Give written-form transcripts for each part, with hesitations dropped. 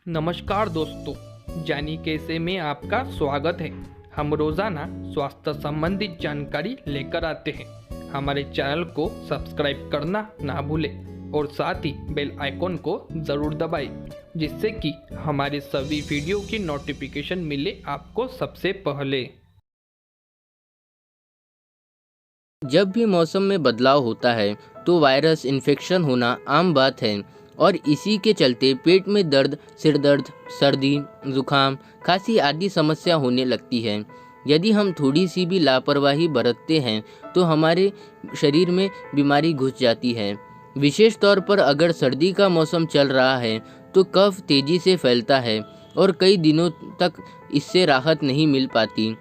नमस्कार दोस्तों, जानी कैसे में आपका स्वागत है। हम रोजाना स्वास्थ्य संबंधित जानकारी लेकर आते हैं। हमारे चैनल को सब्सक्राइब करना ना भूलें और साथ ही बेल आइकॉन को ज़रूर दबाएं, जिससे कि हमारे सभी वीडियो की नोटिफिकेशन मिले आपको सबसे पहले। जब भी मौसम में बदलाव होता है तो वायरस इन्फेक्शन होना आम बात है और इसी के चलते पेट में दर्द, सिर दर्द, सर्दी, जुकाम, खांसी आदि समस्या होने लगती है। यदि हम थोड़ी सी भी लापरवाही बरतते हैं तो हमारे शरीर में बीमारी घुस जाती है। विशेष तौर पर अगर सर्दी का मौसम चल रहा है तो कफ तेजी से फैलता है और कई दिनों तक इससे राहत नहीं मिल पाती।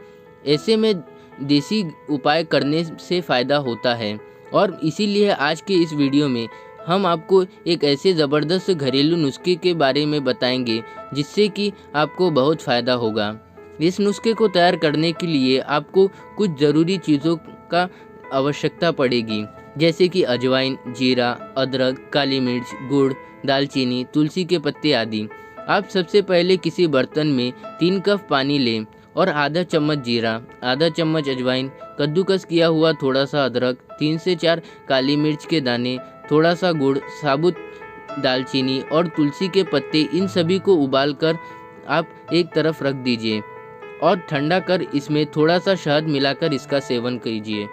ऐसे में देसी उपाय करने से फ़ायदा होता है और इसीलिए आज के इस वीडियो में हम आपको एक ऐसे ज़बरदस्त घरेलू नुस्खे के बारे में बताएंगे जिससे कि आपको बहुत फ़ायदा होगा। इस नुस्खे को तैयार करने के लिए आपको कुछ ज़रूरी चीज़ों का आवश्यकता पड़ेगी, जैसे कि अजवाइन, जीरा, अदरक, काली मिर्च, गुड़, दालचीनी, तुलसी के पत्ते आदि। आप सबसे पहले किसी बर्तन में 3 कप पानी लें और आधा चम्मच जीरा, आधा चम्मच अजवाइन, कद्दूकस किया हुआ थोड़ा सा अदरक, 3 से 4 काली मिर्च के दाने, थोड़ा सा गुड़, साबुत दालचीनी और तुलसी के पत्ते, इन सभी को उबालकर आप एक तरफ रख दीजिए और ठंडा कर इसमें थोड़ा सा शहद मिलाकर इसका सेवन कीजिए।